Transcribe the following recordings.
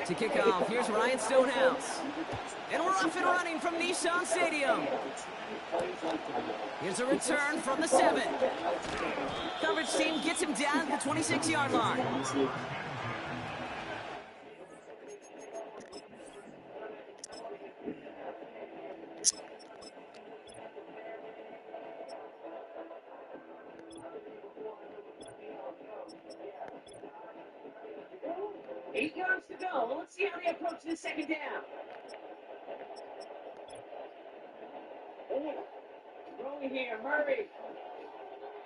To kick off, here's Ryan Stonehouse. And we're off and running from Nissan Stadium. Here's a return from the 7. Coverage team gets him down at the 26-yard line. Eight yards to go. Let's see how they approach the second down. Throwing here, Murray.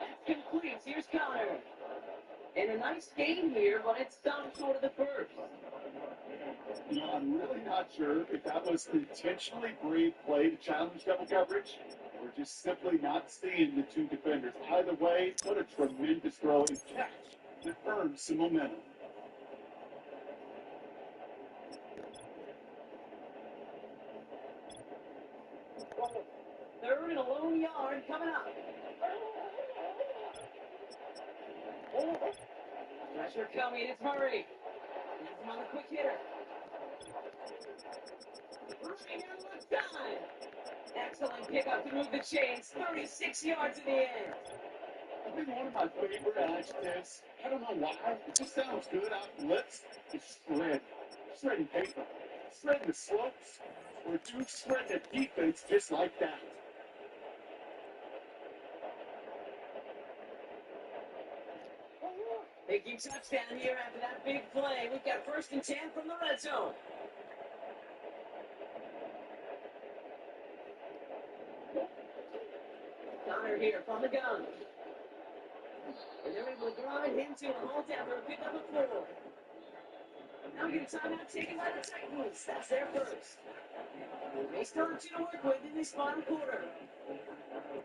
That's complete. Here's Connor. And a nice game here, but it's done short of the first. You know, I'm really not sure if that was intentionally brave play to challenge double coverage or just simply not seeing the two defenders. Either way, what a tremendous throw and catch that earned some momentum. Third and a lone yard coming up. Pressure coming. It's Murray. He's on the quick hitter. Right on the time. Excellent pickup to move the chains. 36 yards in the end. I think one of my favorite adjectives, I don't know why, it just sounds good out of the lips, is shred. Shredding paper. Shredding the slopes. Or do shred the defense just like that. Making touchdown here after that big play. We've got 1st and 10 from the red zone. Connor here from the gun. And they're able to grind into and hold down for a good number 4. Now we get a timeout taken by the Titans. That's their first. They still have 2 to work with in this final quarter.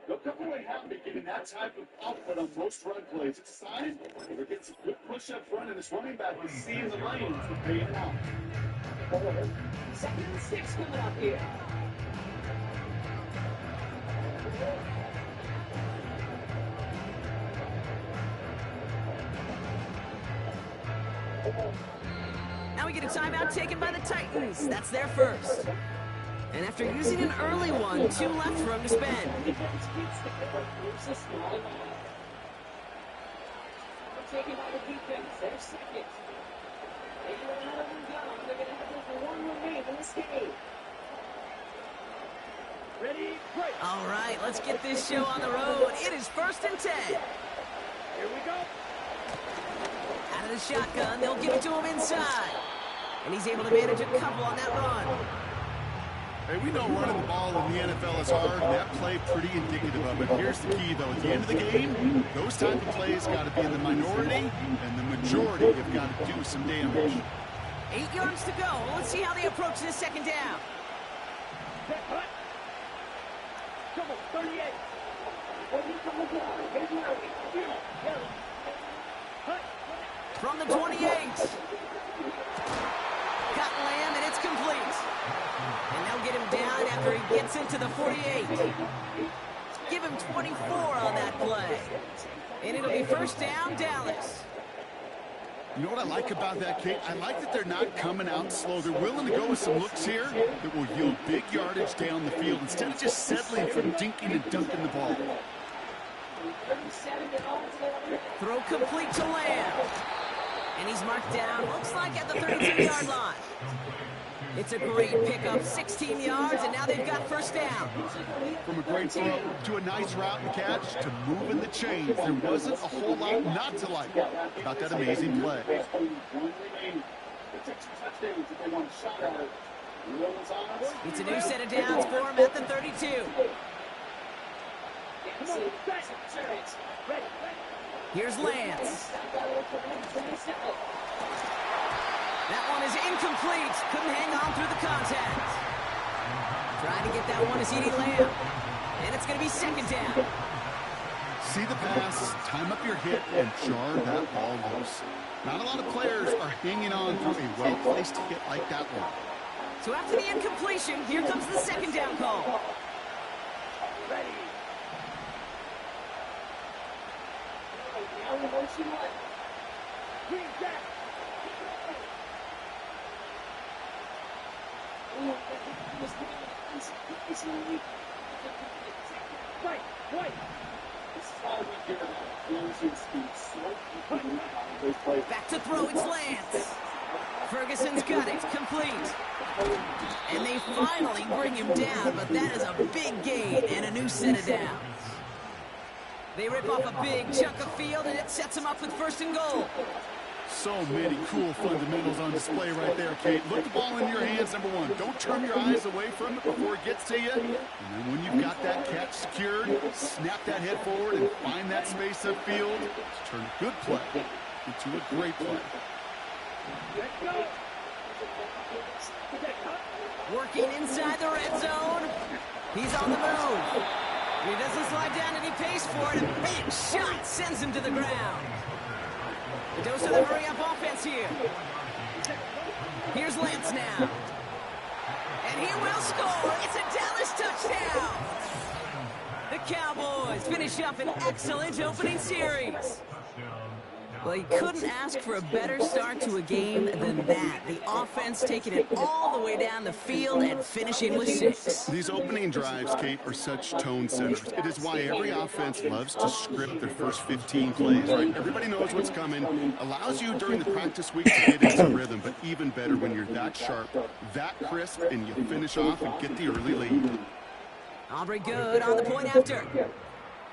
They'll come away happy getting that type of output on most run plays. It's a sign they're getting some good push up front, and this running back is seeing the lanes and paying out. 2nd and 6 coming up here. Now we get a timeout taken by the Titans. That's their first. And after using an early one, 2 left for him to spend. Taken by the defense. They're second. And another one gone. They're going to have over 1 remain in this game. Ready, break. All right, let's get this show on the road. It is 1st and 10. Here we go. Out of the shotgun, they'll give it to him inside. And he's able to manage a couple on that run. Hey, we know running the ball in the NFL is hard, and that play pretty indicative of it. Here's the key, though. At the end of the game, those type of plays got to be in the minority, and the majority have got to do some damage. 8 yards to go. Let's see how they approach this second down. Come on, 38. From the 28. Got Lamb, and it's complete. And they'll get him down after he gets into the 48. Give him 24 on that play. And it'll be 1st down, Dallas. You know what I like about that, Kate? I like that they're not coming out slow. They're willing to go with some looks here that will yield big yardage down the field instead of just settling for dinking and dunking the ball. Throw complete to Lamb. And he's marked down, looks like at the 32-yard line. It's a great pickup, 16 yards, and now they've got 1st down. From a great throw to a nice route and catch to moving the chains, there wasn't a whole lot not to like about that amazing play. It's a new set of downs for him at the 32. Here's Lance. That one is incomplete. Couldn't hang on through the contact. Trying to get that one to CeeDee Lamb. And it's going to be 2nd down. See the pass, time up your hit, and jar that ball loose. Not a lot of players are hanging on through a well-placed hit like that one. So after the incompletion, here comes the 2nd down call. Ready. Wait. This is how we get about losing speed so those plays. Back to throw, it's Lance. Ferguson's got it, complete. And they finally bring him down, but that is a big gain and a new set of downs. They rip off a big chunk of field, and it sets them up with 1st and goal. So many cool fundamentals on display right there, Kate. Look the ball in your hands, number one. Don't turn your eyes away from it before it gets to you. And then when you've got that catch secured, snap that head forward and find that space upfield to turn a good play into a great play. Working inside the red zone. He's on the move. He doesn't slide down and he pays for it. A big shot sends him to the ground. The dose of the hurry-up offense here. Here's Lance now. And he will score. It's a Dallas touchdown. The Cowboys finish up an excellent opening series. Well, he couldn't ask for a better start to a game than that. The offense taking it all the way down the field and finishing with 6. These opening drives, Kate, are such tone setters. It is why every offense loves to script their first 15 plays, right? Everybody knows what's coming. Allows you during the practice week to get into rhythm, but even better when you're that sharp, that crisp, and you finish off and get the early lead. Aubrey Good on the point after.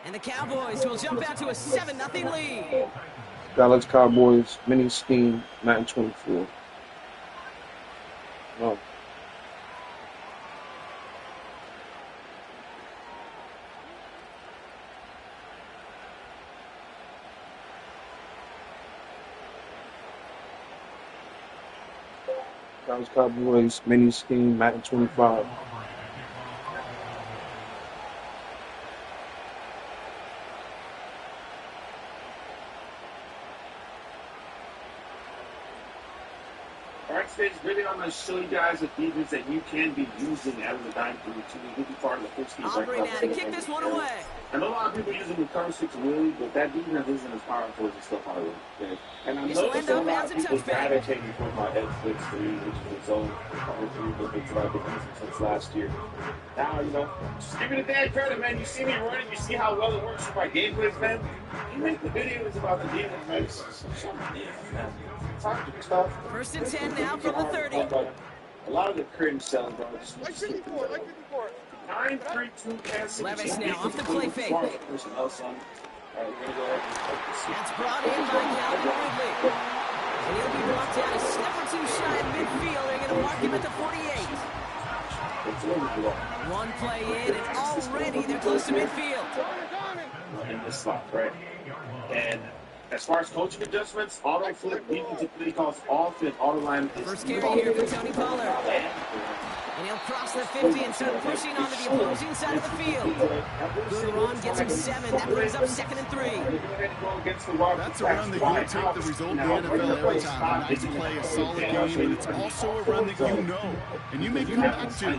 And the Cowboys will jump out to a 7-0 lead. Dallas Cowboys, mini scheme, Madden 24. Oh. Dallas Cowboys, mini scheme, Madden 25. Really, I'm going to show you guys a defense that you can be using as a dime to be part of the first team. Aubrey now to kick this one away. I know a lot of people using the cover 6 really, but that defense isn't as powerful as the stuff I would. Okay? And I noticed a lot of people gravitating for my X6 3, which is its own cover 3, but it's what I've been using since last year. Now, just give me the damn credit, man. You see me running, you see how well it works for my gameplays, man. You make the videos about the defense, man. Show me the defense, man. Stuff. 1st and 10 now from the 30. A lot of the cringe selling, bro. Just 9-3-2 passing. Levis now off the play fake. That's brought in by Calvin Ridley. And he'll be brought down a step or two shy of midfield. They're going to mark him at the 48. One play in, and already they're close to midfield. In this spot, right? And as far as coaching adjustments, auto flip defensive play calls off and auto line. First carry here for Tony Pollard. And he'll cross the 50 and start pushing onto the opposing side of the field. Good run, gets him 7. That brings up 2nd and 3. That's a run that you'll take the result in the NFL every time. A nice play, a solid game, and it's also a run that you know. And you may come back to,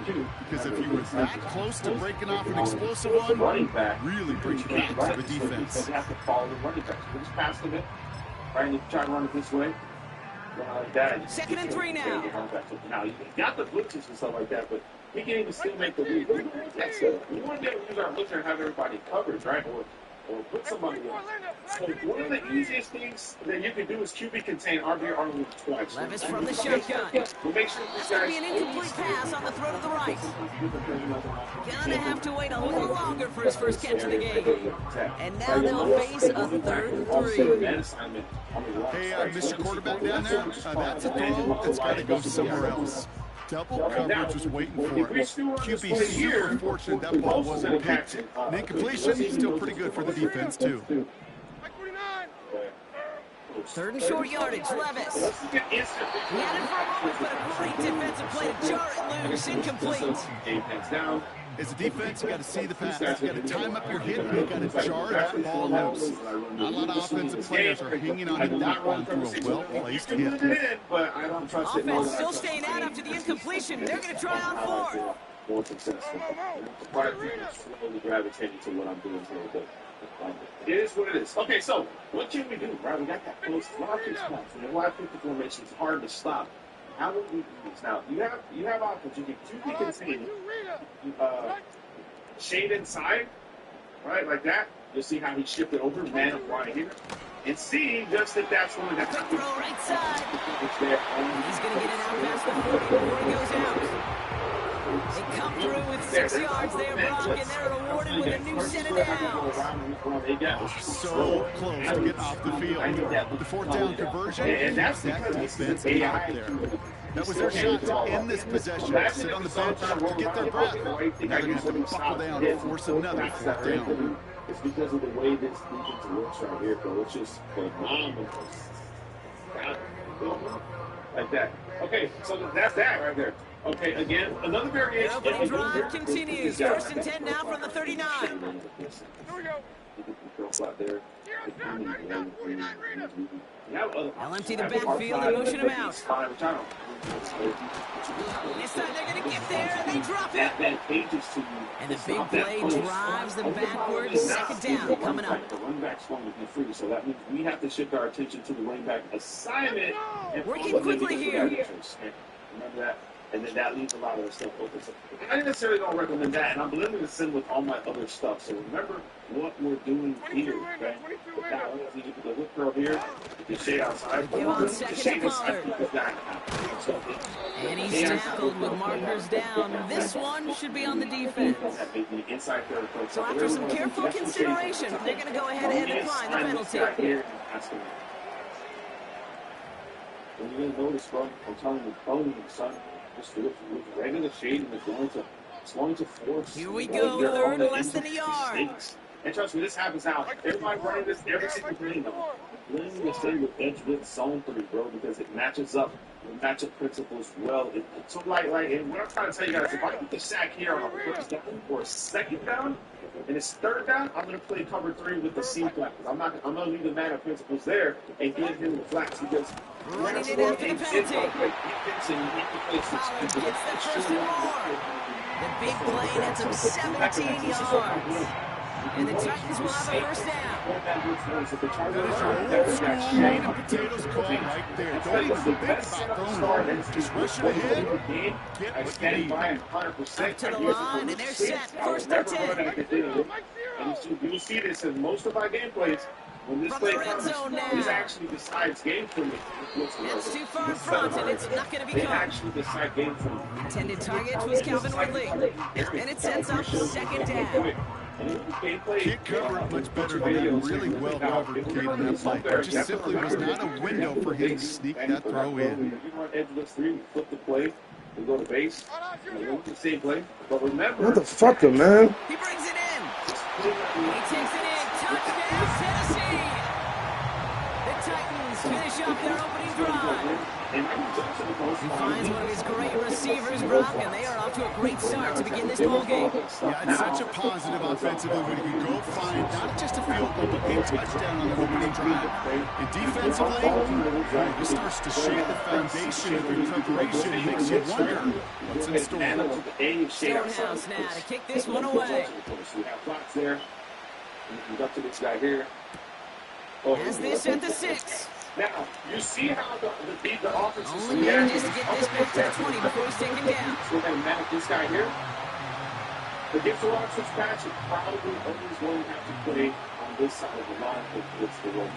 because if you were that close to breaking off an explosive one, really brings you back to the defense. You have to follow the running back. So just pass them in. Right, and you try to run it this way. That, 2nd and 3 now. Now, you got the blitzes and stuff like that, but we can even still make the read. That's it. We want to be able to use our blitzer and have everybody covered, right? Or put somebody in. So one of the easiest things that you can do is QB contain RB only twice. Levis from the shotgun. We'll make sure That's going to be an incomplete pass on the throw to the right. Gonna have to wait a little longer for his first catch of the game. And now they'll face a 3rd and 3. Hey, Mr. Quarterback down there, that's a throw that's got to go somewhere else. Double coverage was waiting for it. QB super fortunate that ball wasn't picked. And incompletion, still pretty good for the defense, too. 3rd and short yardage, Levis. He had it for a moment, but a great defensive play to jar it loose, incomplete. As a defense, you got to see the pass. You got to time up your hit, and you got to jar that ball loose. Not a lot of offensive players are hanging on to that one through a well-placed hit. Offense still staying out after the incompletion. They're going to try on 4th. More successful. Slowly gravitating to what I'm doing here, but it is what it is. Okay, so what can we do, right? We got that close. A lot of these spots. A lot of people formations. It's hard to stop. How would we do this? Now, you have options. You can continue. Shade inside, right, like that. You'll see how he shifted over, man up right here. And see just that that's one of the Quick throw right side. He's going to get it out past the 40 before he goes out. They come through with 6 yards there, Brock, and they're rewarded with a new set of downs. So close to getting off the field. The fourth down conversion, and that's that because defense AI out there. That was their shot to end this possession, sit on the bench to get their breath. Now they're going to have to buckle down and force another fourth down. It's because of the way this defense works right here, bro. It's just phenomenal. Like that. Okay, so that's that right there. Okay, again, another variation. The opening drive continues. First and 10 now from the 39. Here we go. They'll empty the backfield and motion him out. This time they're going to get there, and they drop it. And the big play drives them backwards. Second down coming up. The running back's going to be free, so that means we have to shift our attention to the running back assignment. Working quickly here. Remember that? And then that leaves a lot of the stuff open. So I necessarily don't recommend that, and I'm blending this in with all my other stuff. So remember what we're doing here. Okay? The hook curl here, the shade outside. Give on second to Pollard. And he's tackled with markers down. This one should be on the defense. So after some careful consideration, they're going to go ahead and decline the penalty. And you're going to notice, bro, I'm telling you, son, just with regular shading, it's going to force. Here we go, third and less than a yard. And trust me, this happens now. Everybody running this every single game, though. Blending this thing with edge with zone 3, bro, because it matches up with matchup principles well. So, like, and what I'm trying to tell you guys, if I get the sack here on a first down or a second down, and it's third down, I'm going to play cover 3 with the seam flat. I'm going to leave the matchup principles there and give him the flats because running it after the penalty. Pollard gets that first and more. The big play, that's him 17 yards. And the Titans will have a first down. That is your old school meat and potatoes call right there. Don't even think about throwing it. Just rush it ahead, get what you need. Up to the line, and they're set. First and 10. And you see this in most of our game plays. When this play comes, this actually decides game for me. That's too far in front, and it's not going to be They caught. actually decide game for me. Intended target was Calvin Ridley. And it sets up second down. Can't cover it much better than that. Really well covered, Cade, in that play. There just simply was not a window for him to sneak that throw in. You run edge looks 3, we flip the play, we go to base, we do the same play. But remember, Motherfucker, man. He brings it in. He takes it in. Touchdown, Tennessee. The Titans finish up their opening drive. He finds one of his great receivers, Brock, and they are off to a great start to begin this ball game. Yeah, it's such a positive offensively when you go find not just a field goal, but a touchdown on the opening drive. And defensively, this starts to shape the foundation of your preparation and makes you wonder what's in store. Stonehouse now to kick this one away. We have blocks there. We got to this guy here. Has this at the 6. Now, you see how the offense is Only manages to get this back to the 20 before he's taken down. So we're going to manage this guy here. Against the Rock switch patch, you probably always going to have to play on this side of the line because it's the road.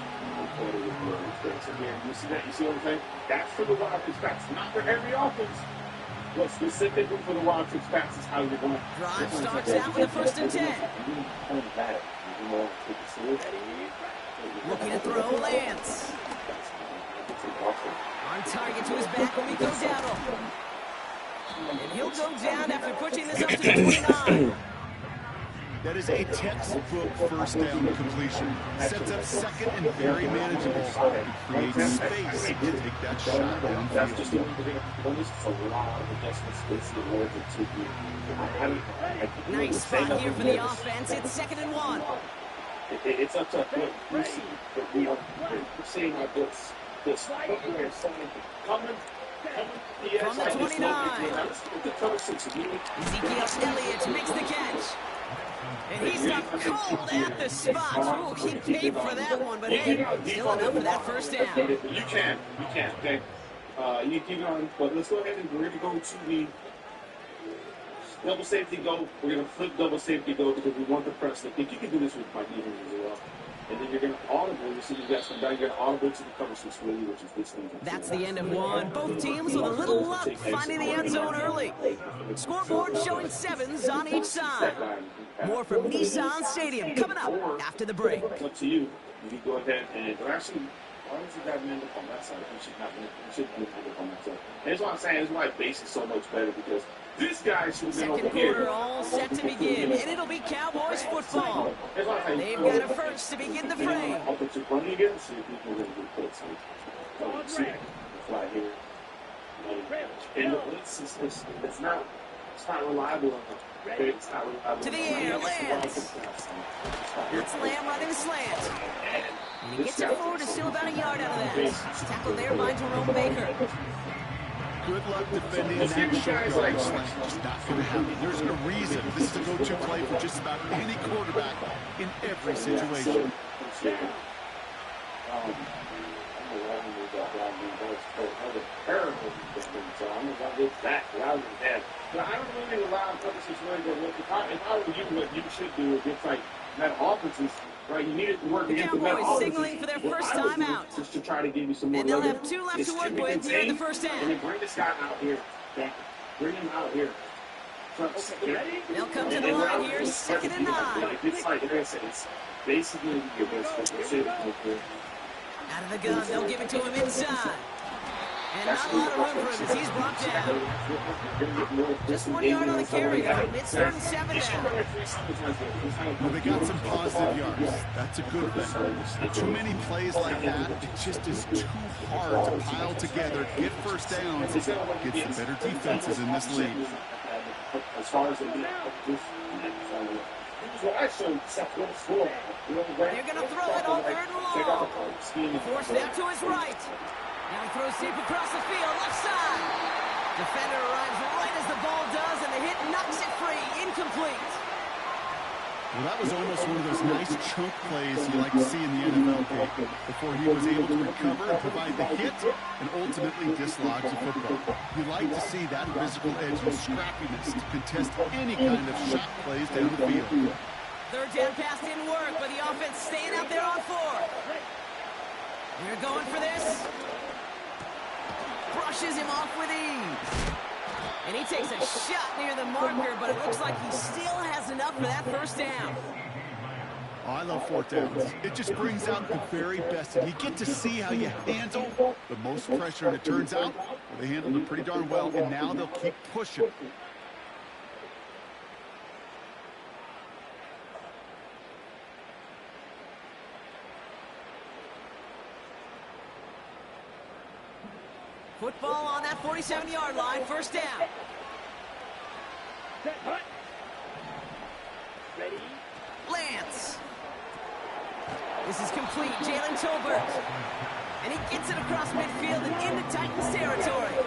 So here, you see that? You see what I'm saying? That's for the Rock switch patch, not for every offense. But specifically for the Rock switch patch is how you're going to. Drive starts out with a first and 10. Looking to throw Lance. On target to his back, Rico Dowdle. And he'll go down after pushing this up to the 29. That is a textbook first down completion. Sets up second and very manageable. It creates space to take that shot That's just the downfield. only thing. It's a lot of adjustments space in order to Nice spot here for the offense. It's second and 1. It's up to what we see. But we're seeing like this coming. From the 29. Ezekiel Elliott makes the catch. And he's got cold at the spot. Oh, he paid for that one, but hey, still enough for that first down. You can, okay? You keep it on, but let's go ahead and we're gonna go to the double safety go. We're gonna flip double safety go because we want the press. I think you can do this with my defense as well. And then you're gonna audible. You see these guys come down. You're gonna audible to the cover six really, which is this thing. That's the end of one. Both teams with a little luck finding the end zone early. Scoreboard showing sevens on each side. More from Nissan Stadium coming up after the break. It's up to you. You can go ahead and actually. Why does the guy end up on that side? He should not end up on that side. And that's what I'm saying. That's why base is so much better because this guy should have been over here. Second quarter all set to begin, and it'll be Cowboys football. They've got a first to begin the frame. Offensive running again. See if we can really do plays. See the fly here. And the blitz is it's not reliable enough. It's not reliable. To the air, lands. It's Lamb running slant. And he gets it forward, is still about a yard out of that. Tackle there by Jerome Baker. Good luck defending that short yard slant. Just not going to happen. There's a reason. This is a go-to play for just about any quarterback in every situation. But I don't really allow purposes really to look. If I were you, what you should do is it's like that offense is right. You need it to work against the Cowboys offense. signaling for their first time out. Just to try to give you some more. And they'll have 2 left to work with here in the first half. And then bring this guy out here. Bring him out here. They'll come to the line here, 2nd and 9. It's like it's basically your best shit. Out of the gun, they'll give it to him inside. And not a lot of room for him as he's brought down. Just 1 yard on the carry, though. It's 3rd and 7 now. Well, they got some positive yards. That's a good thing. Too many plays like that, it just is too hard to pile together, get first downs, get some better defenses in this league. As far as the They're going to throw it on 3rd and long. Forced out to his right. Now he throws deep across the field, left side. Defender arrives right as the ball does, and the hit knocks it free. Incomplete. Well, that was almost one of those nice chunk plays you like to see in the NFL game before he was able to recover and provide the hit and ultimately dislodge the football. You like to see that physical edge and scrappiness to contest any kind of shot plays down the field. 3rd down pass didn't work, but the offense staying out there on 4th. They're going for this. Brushes him off with ease. And he takes a shot near the marker, but it looks like he still has enough for that first down. Oh, I love 4th downs. It just brings out the very best. And you get to see how you handle the most pressure. And it turns out they handled it pretty darn well, and now they'll keep pushing. Football on that 47-yard line, first down. Lance. This is complete, Jalen Tolbert. And he gets it across midfield and into Titans territory.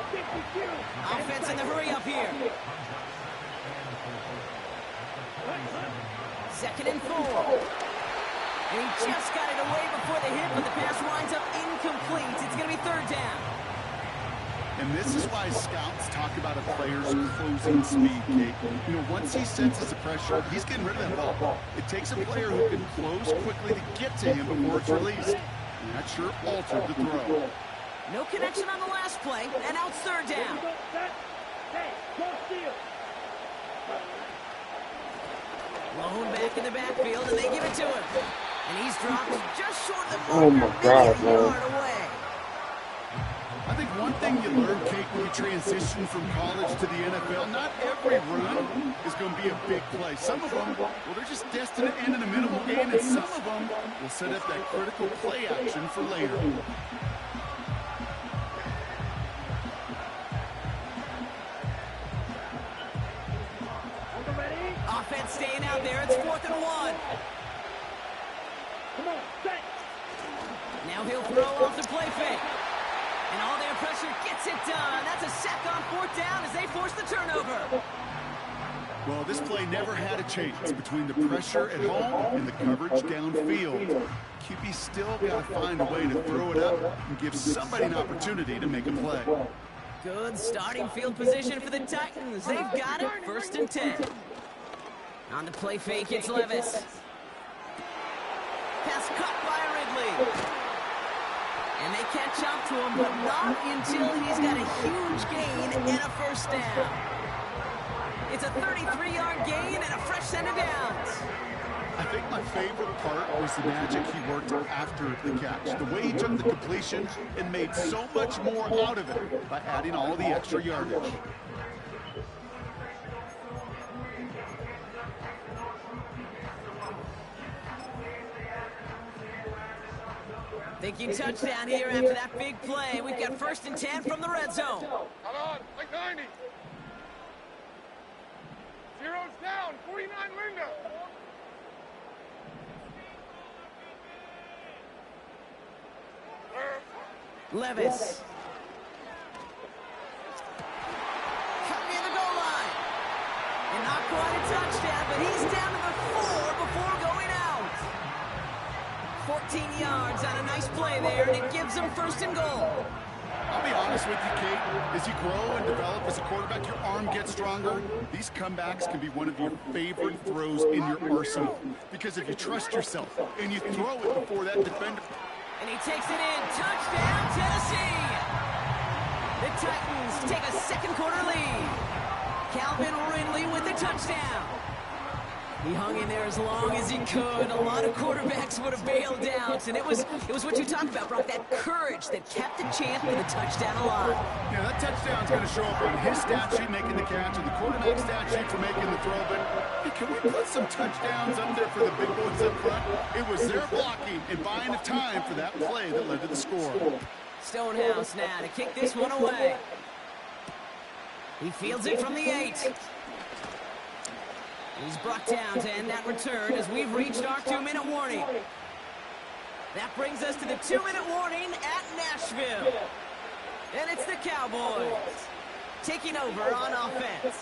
Offense in the hurry up here. 2nd and 4. And he just got it away before the hit, but the pass winds up incomplete. It's going to be 3rd down. And this is why scouts talk about a player's closing speed, Kate. You know, once he senses the pressure, he's getting rid of that ball. It takes a player who can close quickly to get to him before it's released. And that sure altered the throw. No connection on the last play, and now it's 3rd down. Lone back in the backfield, and they give it to him. And he's dropped just short of the marker, Oh my God, maybe a man. yard away. I think one thing you learn, Kate, when you transition from college to the NFL, not every run is going to be a big play. Some of them, well, they're just destined to end in a minimal gain, and some of them will set up that critical play action for later. Offense staying out there. It's 4th and 1. Now he'll throw off the play fake. And all their pressure gets it done. That's a sack on 4th down as they force the turnover. Well, this play never had a chance between the pressure at home and the coverage downfield. QB still got to find a way to throw it up and give somebody an opportunity to make a play. Good starting field position for the Titans. They've got it, 1st and 10. On the play fake, it's Levis. Pass caught by Ridley. And they catch up to him, but not until he's got a huge gain and a 1st down. It's a 33-yard gain and a fresh set of downs. I think my favorite part was the magic he worked after the catch. The way he took the completion and made so much more out of it by adding all the extra yardage. Thinking touchdown here after that big play. We've got 1st and 10 from the red zone. Come on, like 90. Zero's down, 49 Linda. Levis. Cut near the goal line. And not quite a touchdown, but he's down to the 4 before going out. 14 yards on a nice play there, and it gives them 1st and goal. I'll be honest with you, Kate. As you grow and develop as a quarterback, your arm gets stronger. These comebacks can be one of your favorite throws in your arsenal. Because if you trust yourself and you throw it before that defender... And he takes it in. Touchdown, Tennessee! The Titans take a 2nd quarter lead. Calvin Ridley with the touchdown. He hung in there as long as he could. A lot of quarterbacks would have bailed out. And it was what you talked about, Brock, that courage that kept the champ with the touchdown alive. Yeah, that touchdown's going to show up on his stat sheet making the catch and the quarterback stat sheet for making the throw. But hey, can we put some touchdowns up there for the big boys up front? It was their blocking and buying of time for that play that led to the score. Stonehouse now to kick this one away. He fields it from the 8. He's brought down to end that return as we've reached our 2-minute warning. That brings us to the 2-minute warning at Nashville. And it's the Cowboys taking over on offense.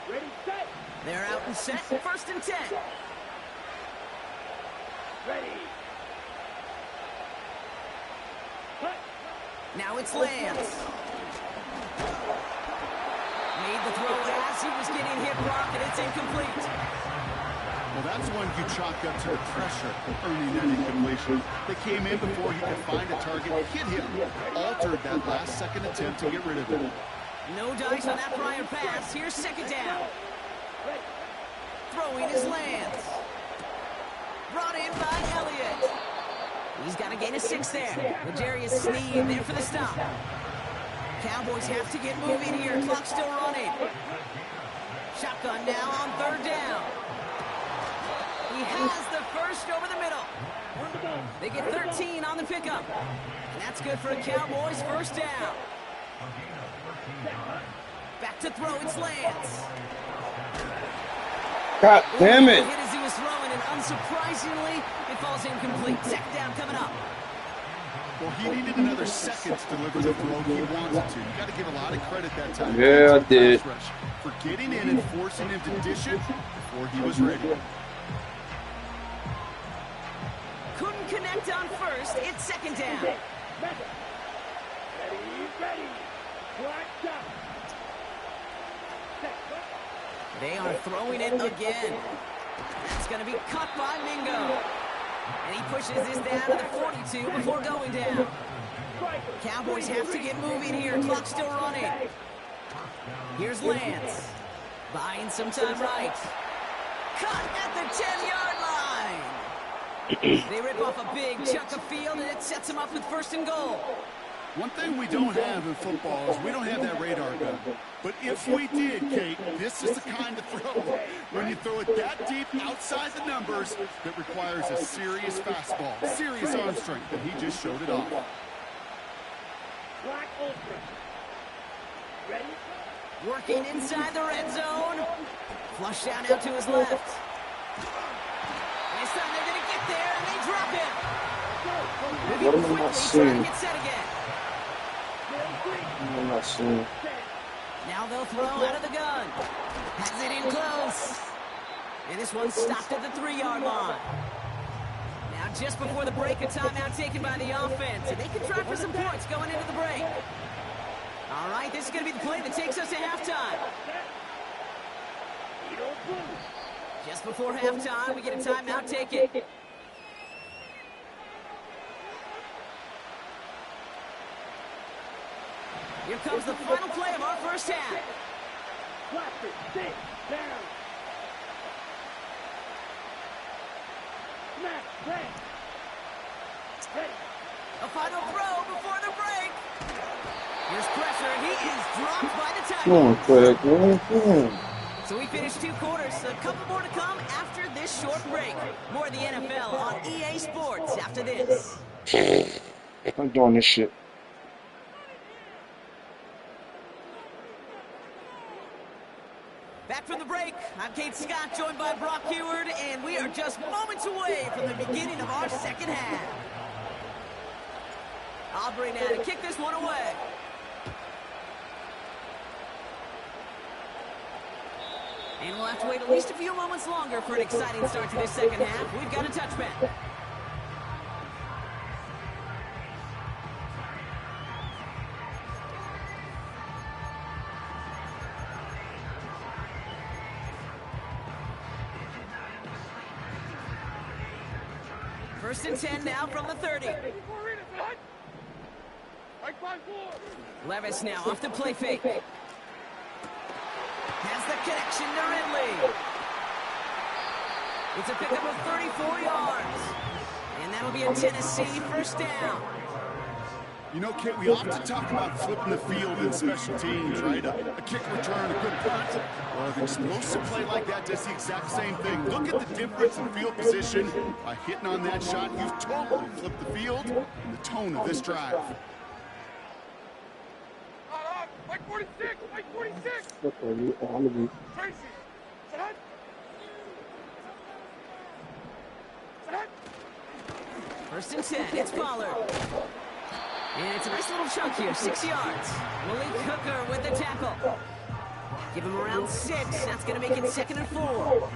Ready, set. They're out and set, 1st and 10. Ready. Now it's Lance. Made the throw as he was getting hit, Brock, and it's incomplete. Well, that's one you chalk up to the pressure of earning that incompletion. They came in before he could find a target, hit him, altered that last-second attempt to get rid of it. No dice on that prior pass. Here's 2nd down. Throwing is Lance. Brought in by Elliott. He's got to gain a 6 there. L'Jarius Sneed there for the stop. Cowboys have to get moving here. Clock still running. Shotgun now on 3rd down. He has the 1st over the middle. They get 13 on the pickup. And that's good for a Cowboys 1st down. Back to throw, it's Lance. God damn it. Hit as he was throwing, and unsurprisingly, it falls incomplete. 2nd down coming up. Well, he needed another second to deliver the throw he wanted to. You got to give a lot of credit that time. Yeah, I did. For getting in and forcing him to dish it before he was ready. Couldn't connect on 1st. It's 2nd down. Ready. Black shot. They are throwing it again. That's going to be cut by Mingo. And he pushes this down to the 42 before going down. Cowboys have to get moving here. Clock still running. Here's Lance. Buying some time right. Cut at the 10-yard line. They rip off a big chunk of field, and it sets them up with 1st and goal. One thing we don't have in football is we don't have that radar gun. But if we did, Kate, this is the kind of throw when you throw it that deep outside the numbers that requires a serious fastball, serious arm strength, and he just showed it off. Black ultra. Ready. Working inside the red zone. Flush down out to his left. And this time they're going to get there, and they drop him. What am I not Trying seeing? to get set again. What am I not seeing? Now they'll throw out of the gun. Has it in close. And this one stopped at the 3-yard line. Now just before the break, a timeout taken by the offense. And they can try for some points going into the break. All right, this is going to be the play that takes us to halftime. Just before halftime, we get a timeout taken. Here comes the final play of our first half. A final throw before the break. Here's pressure, and he is dropped by the Come on, tackle. Craig, man. Come on. So we finished 2 quarters. A couple more to come after this short break. More of the NFL on EA Sports after this. I'm doing this shit. Back from the break, I'm Kate Scott, joined by Brock Heward, and we are just moments away from the beginning of our second half. Aubrey now to kick this one away. And we'll have to wait at least a few moments longer for an exciting start to this second half. We've got a touchback. First and 10 now from the 30. Levis now off the play fake. Has the connection to Ridley. It's a pickup of 34 yards. And that'll be a Tennessee first down. You know, Kit, we often talk about flipping the field in special teams, right? A kick return, a good punt. Well, an explosive play like that does the exact same thing. Look at the difference in field position. By hitting on that shot, you've totally flipped the field and the tone of this drive. Like 46, like 46. Tracy, set. First and 10, it's Pollard. And it's a nice little chunk here, 6 yards. Willie Cooker with the tackle. Give him around 6. That's going to make it 2nd and 4.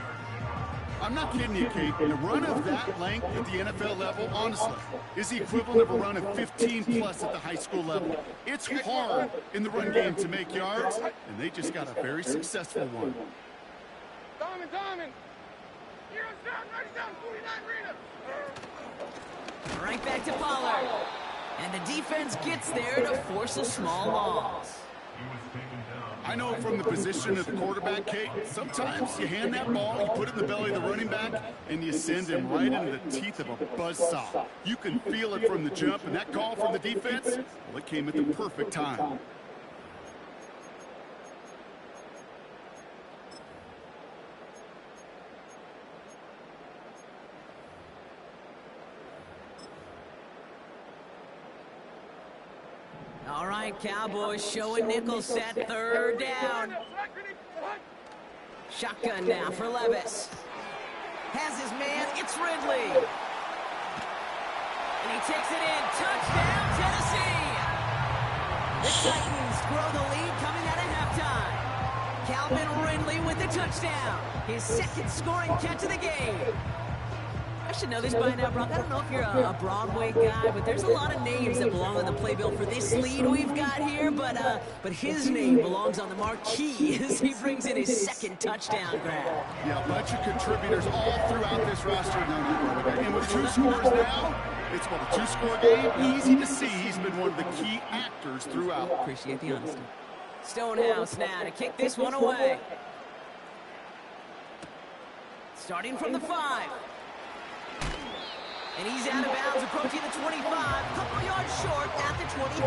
I'm not kidding you, Kate. A run of that length at the NFL level, honestly, is the equivalent of a run of 15-plus at the high school level. It's hard in the run game to make yards, and they just got a very successful one. Diamond. Heroes down, 49 arena. Right back to Pollard. And the defense gets there to force a small loss. I know from the position of the quarterback, Kate, sometimes you hand that ball, you put it in the belly of the running back, and you send him right into the teeth of a buzzsaw. You can feel it from the jump, and that call from the defense, well, it came at the perfect time. All right, Cowboys showing nickel set, 3rd down. Shotgun now for Levis. Has his man, it's Ridley. And he takes it in, touchdown Tennessee. The Titans grow the lead coming out of halftime. Calvin Ridley with the touchdown. His 2nd scoring catch of the game. I should know this by now, Brock. I don't know if you're a Broadway guy, but there's a lot of names that belong on the playbill for this lead we've got here, but his name belongs on the marquee as he brings in his 2nd touchdown grab. Yeah, a bunch of contributors all throughout this roster. And with 2 scores now, it's a 2-score game. Easy to see he's been one of the key actors throughout. Appreciate the honesty. Stonehouse now to kick this one away. Starting from the 5. And he's out of bounds, approaching the 25, a couple yards short at the 23.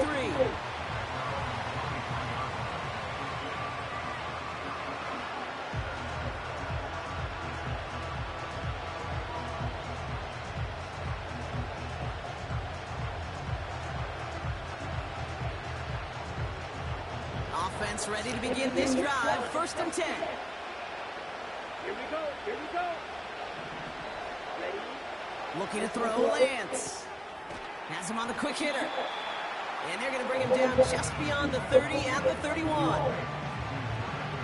Offense ready to begin this drive, 1st and 10. Here we go. Looking to throw Lance. Has him on the quick hitter. And they're going to bring him down just beyond the 30 and the 31.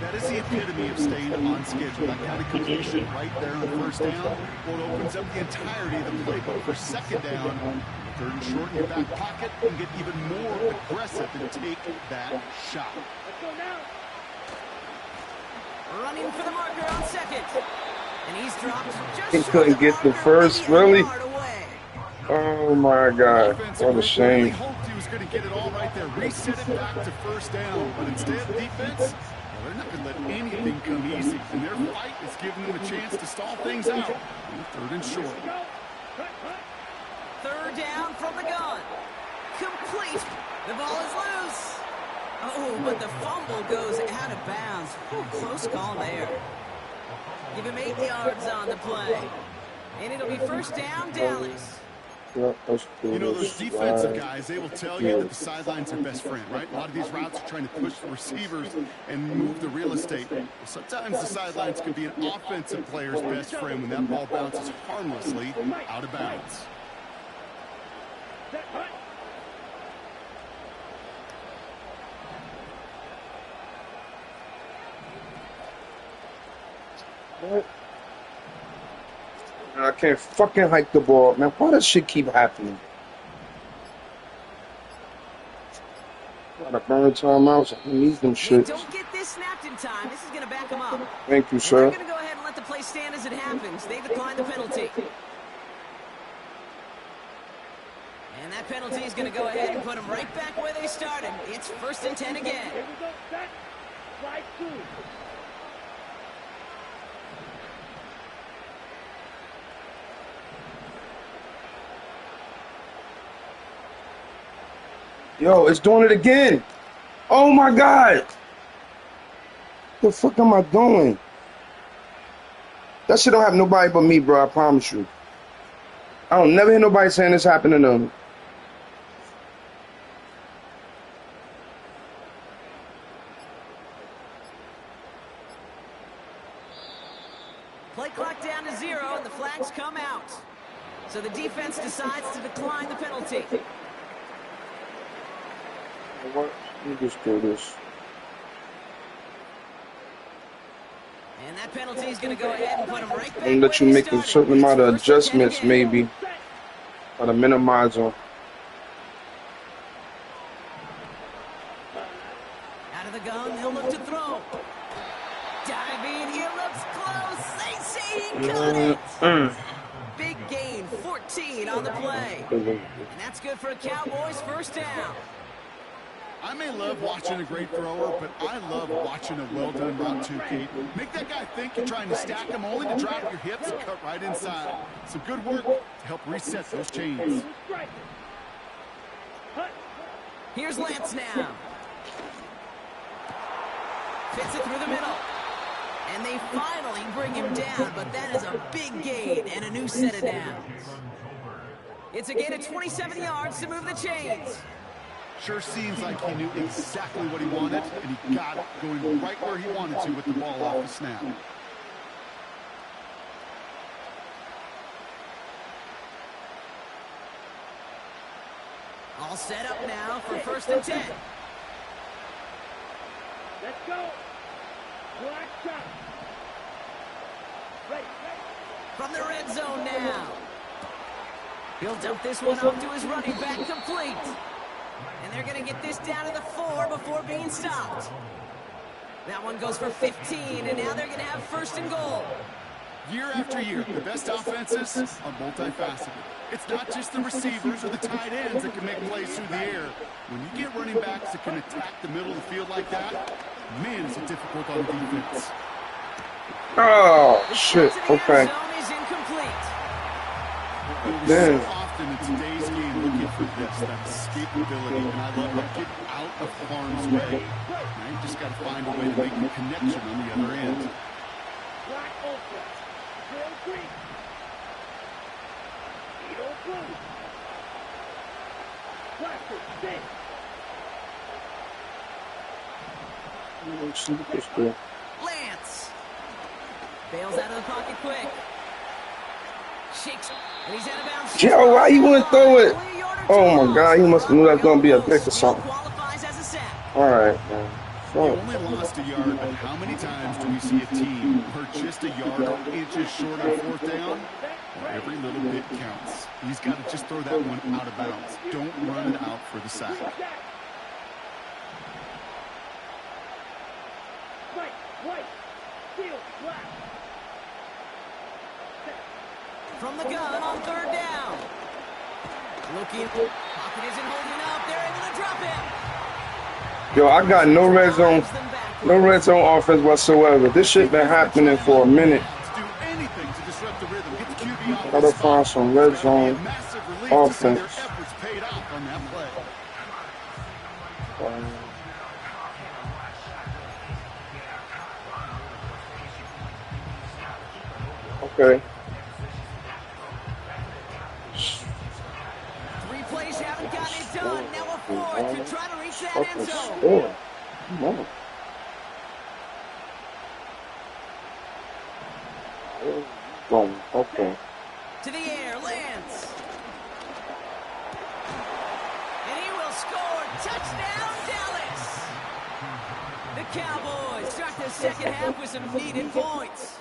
That is the epitome of staying on schedule. That kind of completion right there on first down, or it opens up the entirety of the playbook for second down. Third and short in your back pocket and get even more aggressive and take that shot. Running for the marker on second. And he's dropped just He couldn't get the first, really? Oh my God, what a shame. Really hoped he was going to get it all right there, reset it back to first down, but instead the defense, well, they're not going to let anything come easy, and their fight is giving them a chance to stall things out. Third and short. Third down from the gun. Complete. The ball is loose. Oh, but the fumble goes out of bounds. Ooh, close call there. Give him 8 yards on the play. And it'll be first down, Dallas. You know, those defensive guys, they will tell you that the sidelines are best friend, right? A lot of these routes are trying to push the receivers and move the real estate. Sometimes the sidelines can be an offensive player's best friend when that ball bounces harmlessly out of bounds. What? I can't fucking hike the ball, man. Why does shit keep happening? Gotta burn timeouts. I need them shit. Don't get this snapped in time. This is going to back them up. Thank you, sir. They're going to go ahead and let the play stand as it happens. They decline the penalty. And that penalty is going to go ahead and put them right back where they started. It's first and 10 again. Yo, it's doing it again. Oh my God. What the fuck am I doing? That shit don't have nobody but me, bro. I promise you. I don't never hear nobody saying this happened to them. Play clock down to 0, and the flags come out. So the defense decides to decline the penalty. What? Let me just do this. And that penalty is going to go ahead and put them right back. And let you make a certain amount of adjustments, maybe, or to minimize them. Out of the gun, he'll look to throw. Diving, he looks close. They say he got it. Big gain, 14 on the play. And that's good for a Cowboys first down. I may love watching a great thrower, but I love watching a well-done route too, Kate. Make that guy think you're trying to stack him only to drop your hips and cut right inside. Some good work to help reset those chains. Here's Lance now. Fits it through the middle. And they finally bring him down, but that is a big gain and a new set of downs. It's a gain of 27 yards to move the chains. Sure seems like he knew exactly what he wanted, and he got it going right where he wanted to with the ball off the snap. All set up now for first and 10. Let's go. Black shot. Right. From the red zone now. He'll dump this one off to his running back, complete. And they're going to get this down to the 4 before being stopped. That one goes for 15, and now they're going to have first and goal. Year after year, the best offenses are multifaceted. It's not just the receivers or the tight ends that can make plays through the air. When you get running backs that can attack the middle of the field like that, man, is it difficult on defense. Oh, shit. Okay. So often in today's game looking for this, that escapability, and I love to get out of harm's way. Now you just got to find a way to make a connection on the other end. Black ultra. Real green. Eagle blue. Plastic six. Lance bails out of the pocket quick. Shakes, and he's out of bounds. Joe, why you want to throw it? Only a yard or Oh my God, he must have knew that was gonna be a pick or something. Qualifies as a sack. All right, man. You only lost a yard, but how many times do we see a team who are just a yard or inches short on fourth down? Every little bit counts. He's got to just throw that one out of bounds. Don't run it out for the sack. Right. Steal. Black. From the gun on third down. Looking. Pocket isn't holding up. They're able to drop him. Yo, I got no red zone offense whatsoever. This shit been happening for a minute. Do anything to disrupt the rhythm. Get the QB off Gotta the spot. find some red zone Massive relief to see their offense. efforts paid off on that play. Okay. 3 plays haven't gotten it done. Now a fourth to try to reach that end Fucking zone. score. Come on. Boom. Okay. To the air, lands. And he will score. Touchdown, Dallas. The Cowboys start the second half with some needed points.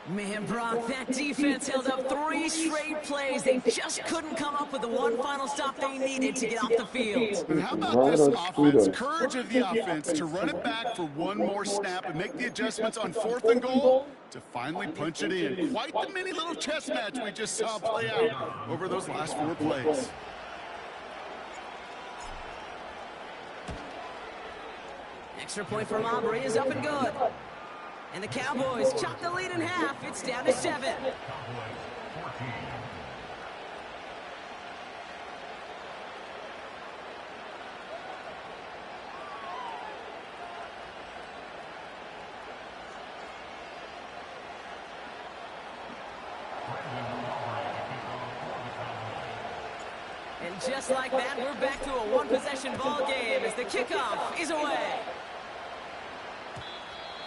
Man, Brock, that defense held up 3 straight plays. They just couldn't come up with the one final stop they needed to get off the field. And how about this offense? Courage of the offense to run it back for one more snap and make the adjustments on 4th and goal to finally punch it in. Quite the mini little chess match we just saw play out over those last 4 plays. Extra point for Aubrey is up and good. And the Cowboys chop the lead in half. It's down to 7. And just like that, we're back to a one-possession ball game as the kickoff is away.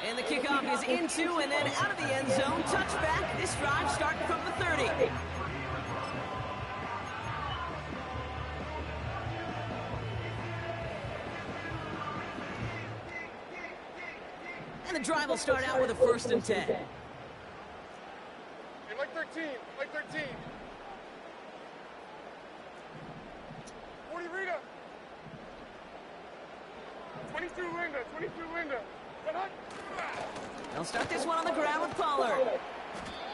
And the kickoff is into and then out of the end zone. Touchback. This drive starting from the 30. And the drive will start out with a 1st and 10. Hey, like 13. 40 Rita. 22 Linda. They'll start this one on the ground with Pollard.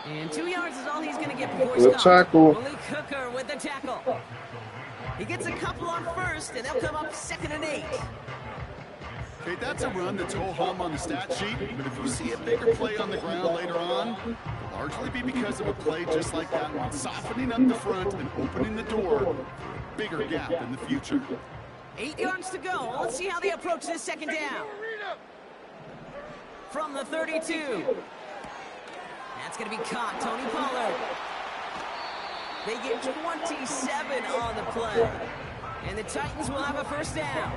And 2 yards is all he's going to get before he Good stops. tackle. Malik Hooker with the tackle. He gets a couple on first, and they'll come up 2nd and 8. Okay, that's a run that's ho-hum on the stat sheet, but if you see a bigger play on the ground later on, it'll largely be because of a play just like that one, softening up the front and opening the door for a bigger gap in the future. 8 yards to go. Let's see how they approach this 2nd down. From the 32. That's going to be caught. Tony Pollard. They get 27 on the play. And the Titans will have a 1st down.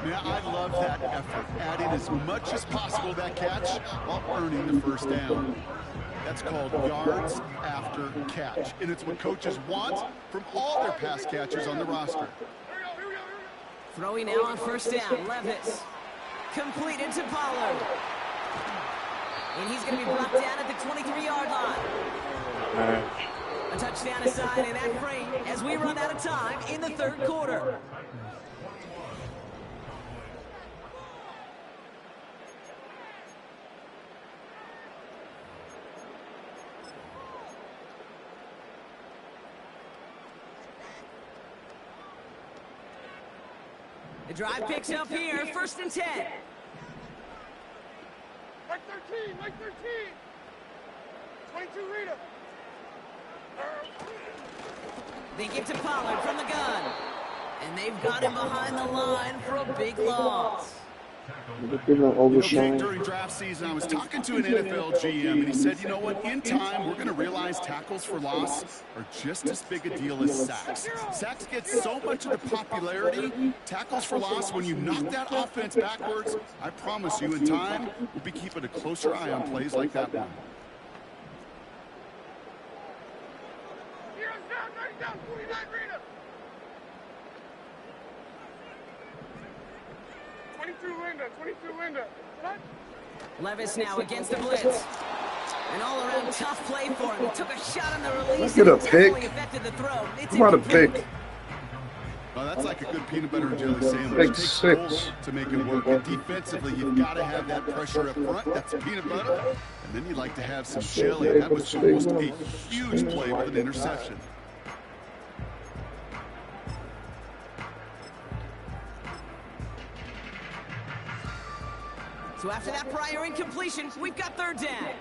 Yeah, I love that effort, adding as much as possible to that catch while earning the 1st down. That's called yards after catch, and it's what coaches want from all their pass catchers on the roster. Throwing now on 1st down. Levis. Completed to Pollard. And he's going to be brought down at the 23-yard line. A touchdown aside in that frame as we run out of time in the 3rd quarter. The drive picks up here, 1st and 10. Like 13. 22 Rita. They get to Pollard from the gun. And they've got him behind the line for a big loss. Okay, during draft season, I was talking to an NFL GM, and he said, you know what, in time, we're going to realize tackles for loss are just as big a deal as sacks. Sacks get so much of the popularity. Tackles for loss, when you knock that offense backwards, I promise you, in time, we'll be keeping a closer eye on plays like that one. Down, 49 Rita. 22 Linda. 22 Linda. Cut. Levis now against the blitz. An all-around tough play for him. He took a shot on the release. Get a and it definitely pick. affected the throw. It's How about a incomplete. pick? Well, that's like a good peanut butter and jelly sandwich. Big It takes six. goals to make it work. And defensively, you've got to have that pressure up front. That's peanut butter. And then you'd like to have some jelly. That was almost a huge play with an interception. So after that prior incompletion, we've got third down.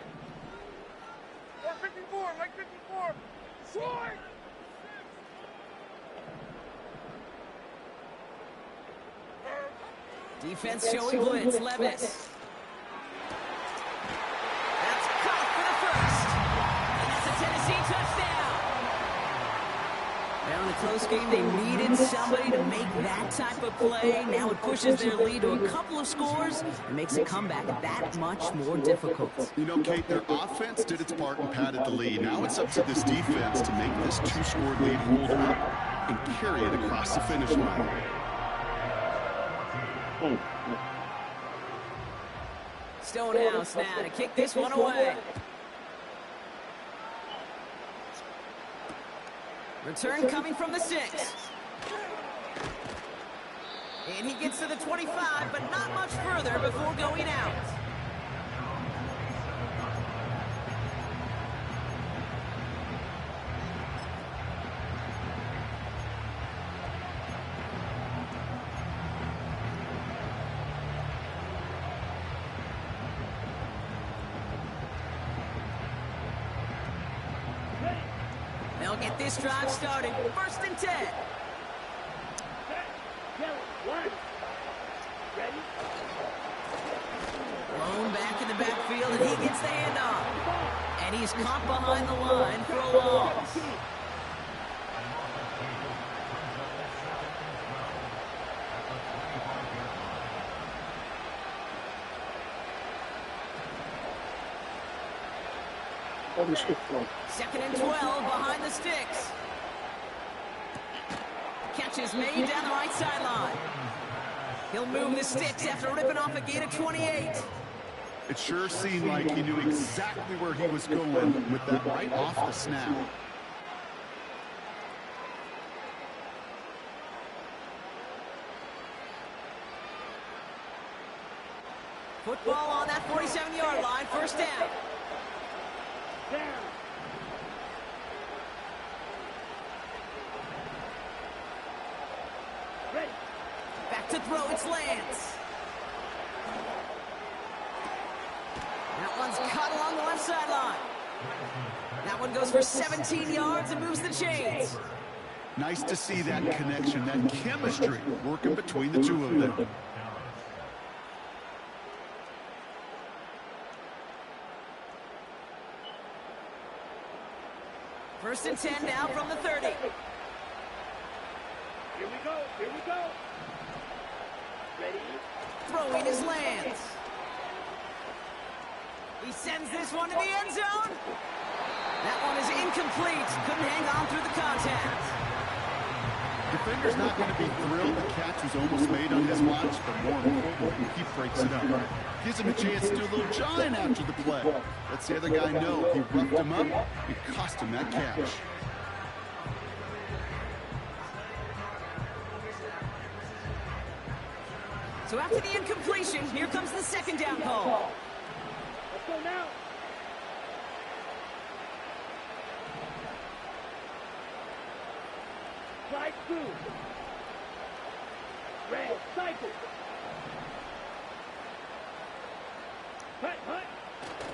Mark 54. Mike 54. Sword. Defense showing blitz. Levis. That's caught for the first. And that's a Tennessee touchdown. Now in a close game, they needed somebody to make that type of play. Now it pushes their lead to a couple of scores and makes a comeback that much more difficult. You know, Kate, their offense did its part and padded the lead. Now it's up to this defense to make this two-score lead hold on and carry it across the finish line. Stonehouse now to kick this one away. Return coming from the 6. And he gets to the 25, but not much further before going out. They'll get this drive started. 1st and 10. Blown back in the backfield, and he gets the handoff. And he's caught behind the line for a loss. Second and 12 behind the sticks. Catch is made down the right sideline. He'll move the sticks after ripping off a gain of 28. It sure seemed like he knew exactly where he was going with that right off the snap. Football on that 47-yard line, 1st down. Back to throw, it's Lance. That one's caught along the left sideline. That one goes for 17 yards and moves the chains. Nice to see that connection, that chemistry working between the two of them. First and 10 now from the 30. Here we go. Here we go. Ready? Throwing his Lance. He sends this one to the end zone. That one is incomplete. Couldn't hang on through the contact. Defender's not going to be thrilled the catch was almost made on his watch, but more importantly, he breaks it up. Gives him a chance to do a little giant after the play. Lets the other guy know he roughed him up. It cost him that catch. So after the incompletion, here comes the 2nd down call. Let's go now. Slide through. Red, cycle. Hut, hut.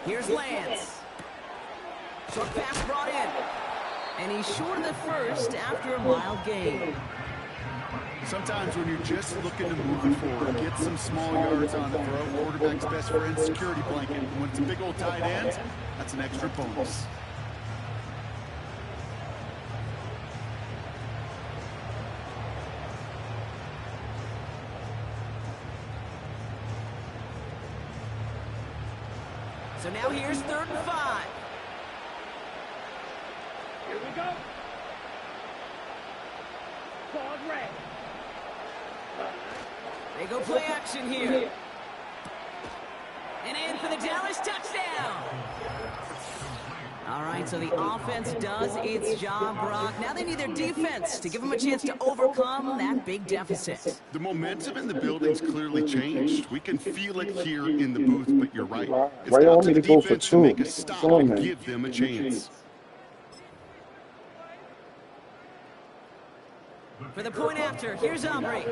Here's Lance. Short pass brought in. And he's short of the first after a mild gain. Sometimes when you're just looking to move it forward, get some small yards on the throw, quarterback's best friend, security blanket. And when it's a big old tight end, that's an extra bonus. So now here's 3rd and 5. Here we go. Fog red. They go play action here. And in for the Dallas touchdown. All right, so the offense does its job, Brock. Now they need their defense to give them a chance to overcome that big deficit. The momentum in the building's clearly changed. We can feel it here in the booth, but you're right. It's Why y'all up want to me the to go for defense to two? make a What's stop on and there? give them a chance. For the point after, here's Aubrey.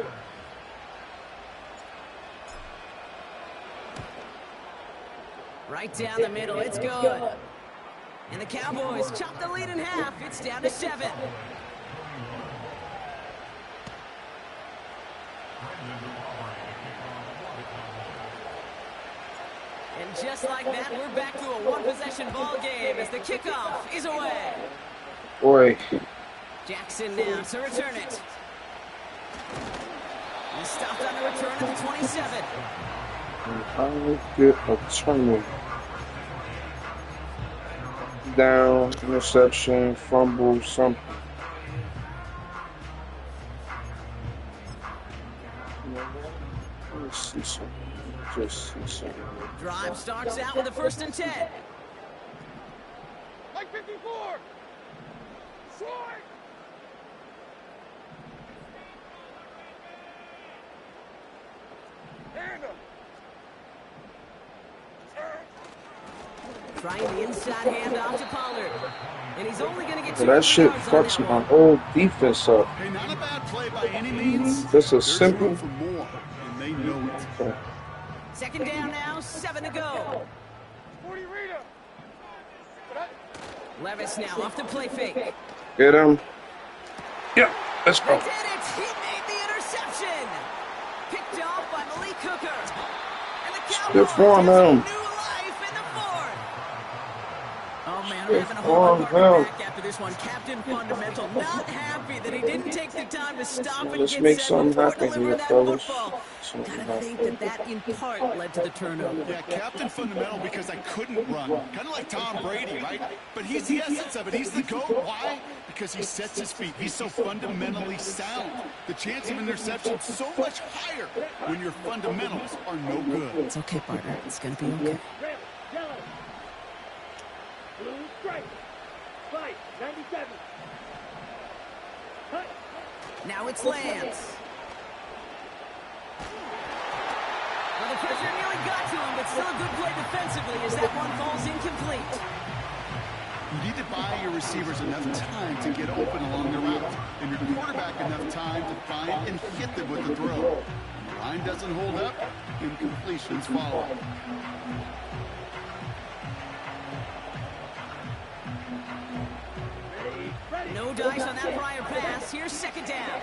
Right down the middle, it's good. And the Cowboys chop the lead in half. It's down to 7. And just like that, we're back to a one-possession ball game as the kickoff is away. Boy, Jackson now to return it. He's stopped on the return at the 27. I get a turn. Down, interception, fumble, something. Let's see something. Just see something. Drive starts out with a 1st and 10. Like 54. Swing. Hand him. Trying the inside handoff to Pollard. And he's only going to get 2 That shit yards on fucks that my one. whole defense up. Hey, not a bad play by any means. This is There's simple. room for more, and they know it. Okay. 2nd down now, 7 to go. 40 Rita. Levis now off the play fake. Get him. Yeah, let's They go. did it! He made the interception! Picked off by Malik Hooker. And the Good Cowboys for has him. new life in the 4th. Oh man, I'm Good having a for whole him. quarterback after this one. Captain Fundamental not happy that he didn't take the time to stop and Let's get make set something before happen delivering here, that fellas. football. Something Gotta happen. think that in part led to the turnover. Yeah, Captain Fundamental because I couldn't run. Kind of like Tom Brady, right? But he's the essence of it. He's the GOAT. Why? Because he sets his feet. He's so fundamentally sound. The chance of interception is so much higher when your fundamentals are no good. It's okay, partner. It's gonna be okay. Red, yellow. Blue, stripe. White, 97. Cut. Now it's Lance. Well, the pressure nearly got to him, but still a good play defensively as that one falls incomplete. You need to buy your receivers enough time to get open along the route, and your quarterback enough time to find and hit them with the throw. When the line doesn't hold up, incompletions follow. No dice on that prior pass. Here's 2nd down.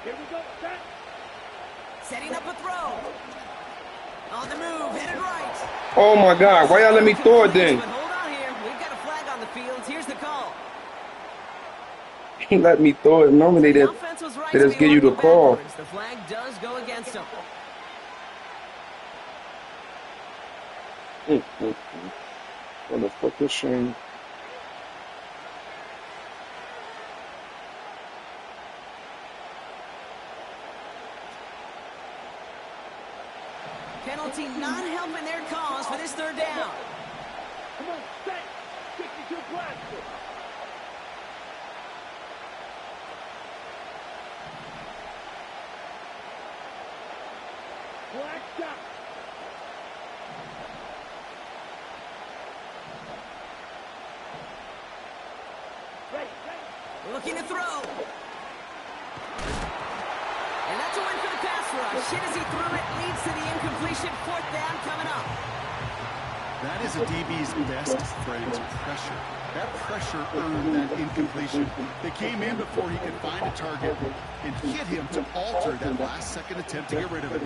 Here we go. Set. Setting up a throw. On the move, headed right. Oh my God, why y'all let me throw it then? But hold on here. We've got a flag on the field. Here's the call. He let me throw it. Normally The they offense was right they to just be give you the working call. backwards. The flag does go against them. What the fuck is shame? Penalty not helping their cause for this 3rd down. Come on, set. 62 blaster. Black shot. Ready, ready. Looking to throw. And that's a win for the pass rush. Hit as he threw it, leads to the incompletion. 4th down coming up. That is a DB's best friend, pressure. That pressure earned that incompletion. They came in before he could find a target and hit him to alter that last-second attempt to get rid of it.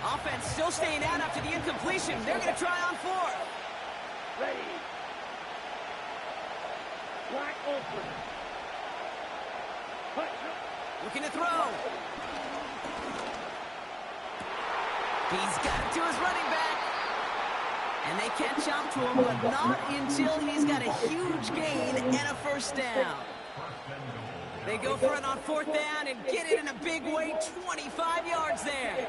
Offense still staying out after the incompletion. They're going to try on 4th. Ready. Black open. Cut. Looking to throw. He's got it to his running back. And they catch up to him, but not until he's got a huge gain and a 1st down. They go for it on 4th down and get it in a big way, 25 yards there.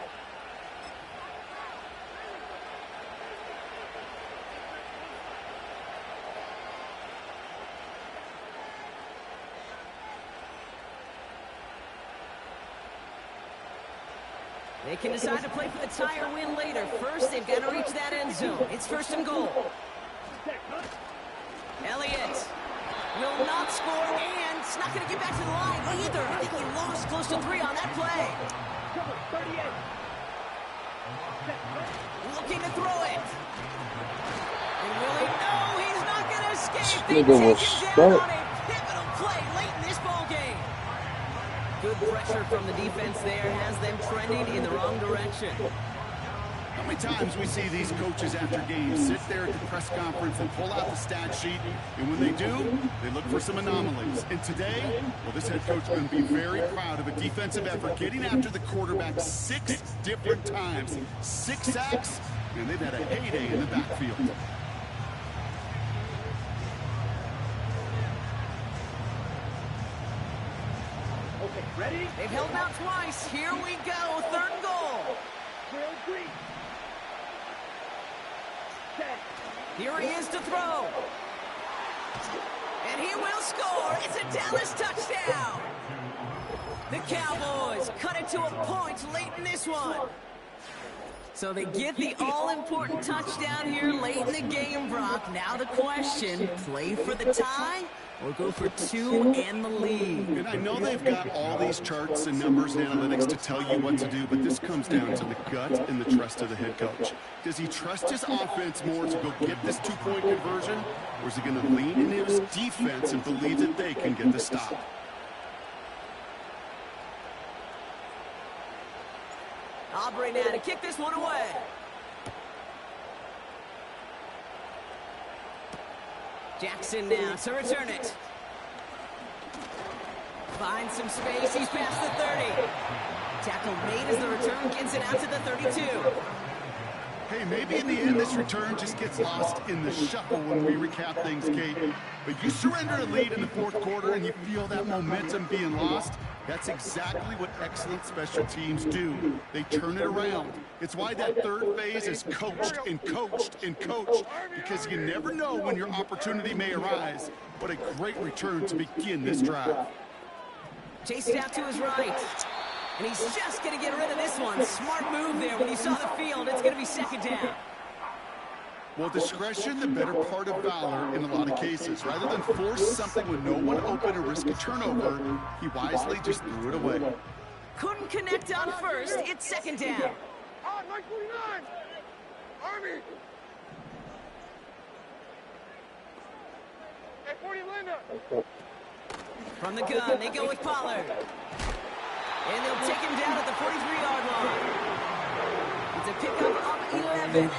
They can decide to play for the tie or win later. First, they've got to reach that end zone. It's 1st and goal. Elliott will not score, and it's not going to get back to the line either. I think he lost close to 3 on that play. Looking to throw it. And will he? No, he's not going to escape. They take him down on a pivotal play late in this ball game. Good pressure from the defense there has them trending in the wrong direction. How many times we see these coaches after games sit there at the press conference and pull out the stat sheet, and when they do, they look for some anomalies. And today, well, this head coach is going to be very proud of a defensive effort, getting after the quarterback 6 different times. 6 sacks, and they've had a heyday in the backfield. Ready? They've held out twice. Here we go. 3rd and goal. Here he is to throw. And he will score. It's a Dallas touchdown. The Cowboys cut it to a point late in this one. So they get the all-important touchdown here late in the game, Brock. Now the question, play for the tie or go for 2 and the lead? And I know they've got all these charts and numbers and analytics to tell you what to do, but this comes down to the gut and the trust of the head coach. Does he trust his offense more to go get this 2-point conversion, or is he going to lean into his defense and believe that they can get the stop? Aubrey now to kick this one away. Jackson now to return it. Finds some space. He's past the 30. Tackle made as the return gets it out to the 32. Hey, maybe in the end this return just gets lost in the shuffle when we recap things, Kate. But you surrender a lead in the 4th quarter and you feel that momentum being lost. That's exactly what excellent special teams do. They turn it around. It's why that 3rd phase is coached and coached and coached, because you never know when your opportunity may arise. What a great return to begin this drive. Chased out to his right. And he's just going to get rid of this one. Smart move there when he saw the field. It's going to be 2nd down. Well, discretion, the better part of valor in a lot of cases. Rather than force something with no one open or risk a turnover, he wisely just threw it away. Couldn't connect on 1st. It's 2nd down. On 949. Army. Hey, 40 Linda. From the gun, they go with Pollard. And they'll take him down at the 43-yard line. It's a pickup of 11.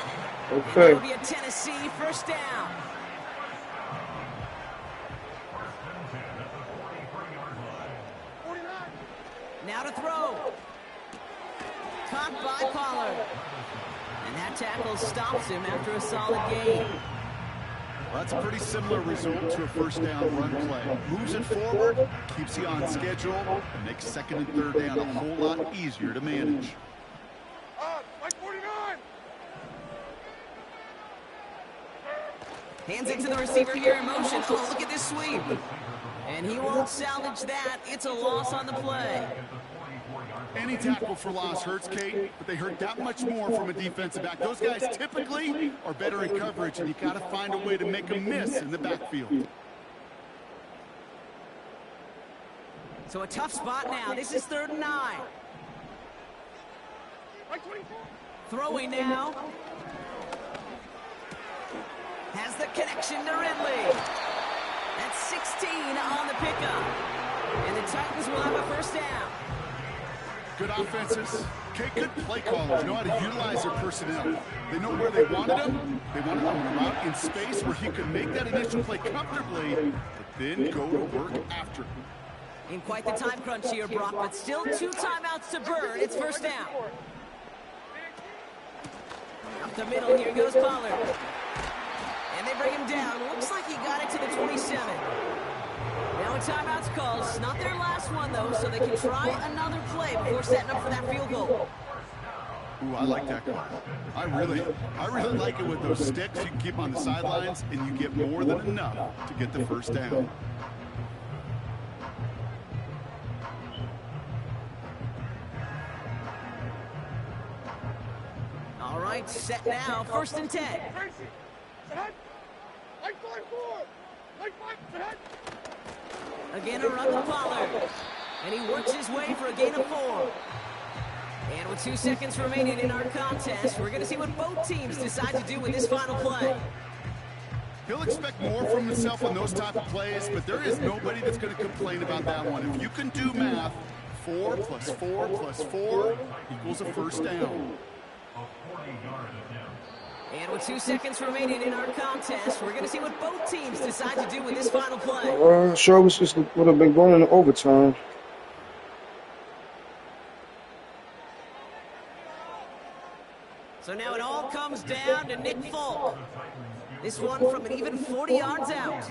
Okay. It'll be a Tennessee 1st down. Now to throw. Caught by Pollard. And that tackle stops him after a solid gain. Well, that's a pretty similar result to a 1st down run play. Moves it forward, keeps you on schedule, and makes 2nd and 3rd down a whole lot easier to manage. Like 49. Hands it to the receiver here in motion. Oh, look at this sweep. And he won't salvage that. It's a loss on the play. Any tackle for loss hurts, Kate, but they hurt that much more from a defensive back. Those guys typically are better in coverage, and you got to find a way to make them miss in the backfield. So a tough spot now. This is 3rd and 9. Like 24. Throwing now. Has the connection to Ridley. That's 16 on the pickup. And the Titans will have a 1st down. Good offenses. Okay, good play callers know how to utilize their personnel. They know where they wanted him. They wanted him out in space where he could make that initial play comfortably, but then go to work after. In quite the time crunch here, Brock, but still 2 timeouts to burn. It's 1st down. Up the middle, here goes Pollard. And they bring him down. Looks like he got it to the 27. Now a timeout's called. It's not their last one, though, so they can try another play before setting up for that field goal. Ooh, I like that call. I really like it with those sticks. You can keep on the sidelines, and you get more than enough to get the first down. All right, set now. 1st and 10. Tracy, ahead. Like 5-4. Like 5, ahead. Again, a run to Pollard. And he works his way for a gain of 4. And with 2 seconds remaining in our contest, we're going to see what both teams decide to do with this final play. He'll expect more from himself on those type of plays, but there is nobody that's going to complain about that one. If you can do math, 4 + 4 + 4 equals a first down. And with 2 seconds remaining in our contest, we're going to see what both teams decide to do with this final play. Sure, was just would have been going in overtime. So now it all comes down to Nick Folk. This one from an even 40 yards out.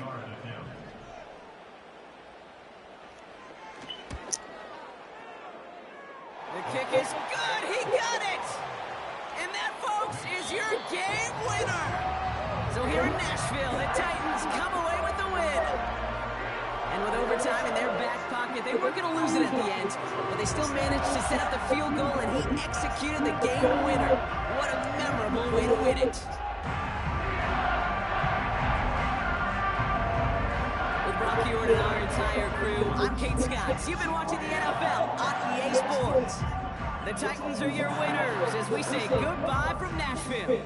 The kick is good. He got it. And that, folks, is your game winner. So here in Nashville, the Titans come away with the win. And with overtime in their back pocket, they weren't going to lose it at the end, but they still managed to set up the field goal, and he executed the game winner. What a memorable way to win it. With Brock Hewitt and our entire crew, I'm Kate Scott. You've been watching the NFL on EA Sports. The Titans are your winners as we say goodbye from Nashville.